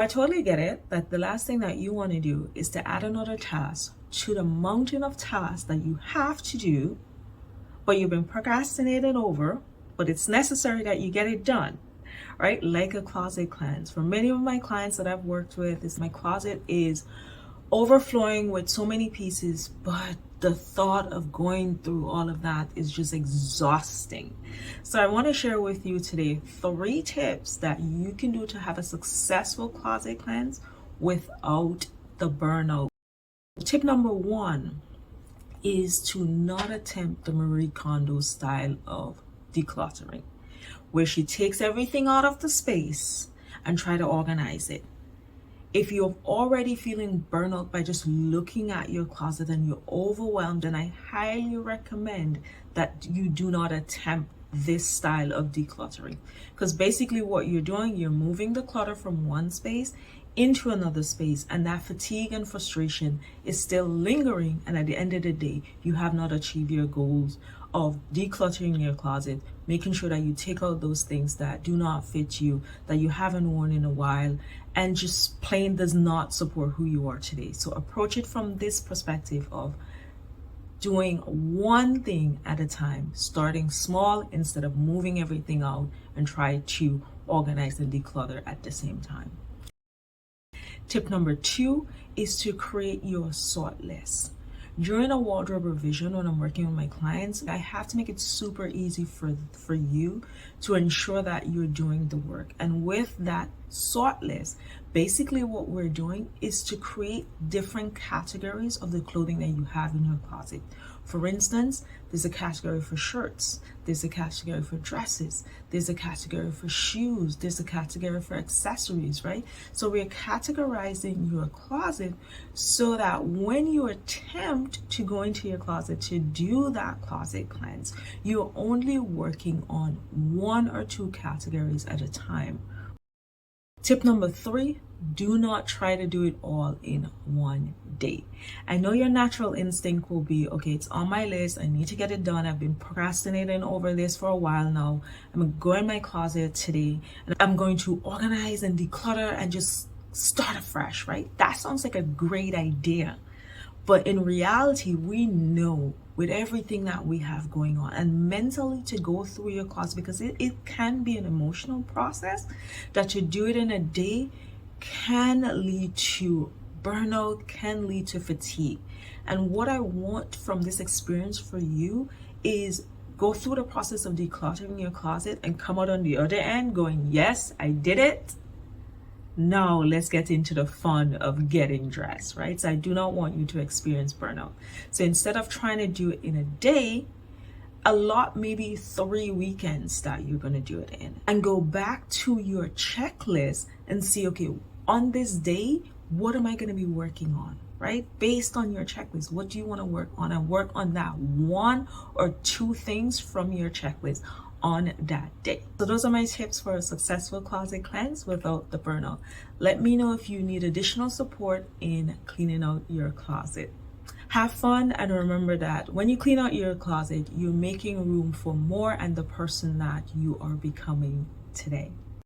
I totally get it that the last thing that you want to do is to add another task to the mountain of tasks that you have to do, but you've been procrastinating over, but it's necessary that you get it done, right? Like a closet cleanse. For many of my clients that I've worked with, is my closet is overflowing with so many pieces, but the thought of going through all of that is just exhausting. So I want to share with you today 3 tips that you can do to have a successful closet cleanse without the burnout. Tip number 1 is to not attempt the Marie Kondo style of decluttering, where she takes everything out of the space and try to organize it. If you're already feeling burnout by just looking at your closet and you're overwhelmed, then I highly recommend that you do not attempt this style of decluttering. Because basically what you're doing, you're moving the clutter from one space into another space, and that fatigue and frustration is still lingering, and at the end of the day you have not achieved your goals of decluttering your closet, making sure that you take out those things that do not fit you, that you haven't worn in a while, and just plain does not support who you are today. So approach it from this perspective of doing one thing at a time, starting small instead of moving everything out and try to organize and declutter at the same time. Tip number 2 is to create your sort list. During a wardrobe revision, when I'm working with my clients, I have to make it super easy for you to ensure that you're doing the work. And with that sort list, basically what we're doing is to create different categories of the clothing that you have in your closet. For instance, there's a category for shirts, there's a category for dresses, there's a category for shoes, there's a category for accessories, right? So we're categorizing your closet so that when you attempt to go into your closet to do that closet cleanse, you're only working on 1 or 2 categories at a time. Tip number 3, do not try to do it all in one day. I know your natural instinct will be, okay, it's on my list, I need to get it done. I've been procrastinating over this for a while now. I'm going to go in my closet today and I'm going to organize and declutter and just start afresh, right? That sounds like a great idea. But in reality, we know with everything that we have going on, and mentally to go through your closet, because it can be an emotional process, that to do it in a day can lead to burnout, can lead to fatigue. And what I want from this experience for you is go through the process of decluttering your closet and come out on the other end going, yes, I did it. Now let's get into the fun of getting dressed, right? So I do not want you to experience burnout. So instead of trying to do it in a day, allot maybe 3 weekends that you're going to do it in, and go back to your checklist and see, okay, on this day, what am I going to be working on, right? Based on your checklist, what do you want to work on, and work on that 1 or 2 things from your checklist on that day. So those are my tips for a successful closet cleanse without the burnout. Let me know if you need additional support in cleaning out your closet. Have fun, and remember that when you clean out your closet, you're making room for more and the person that you are becoming today.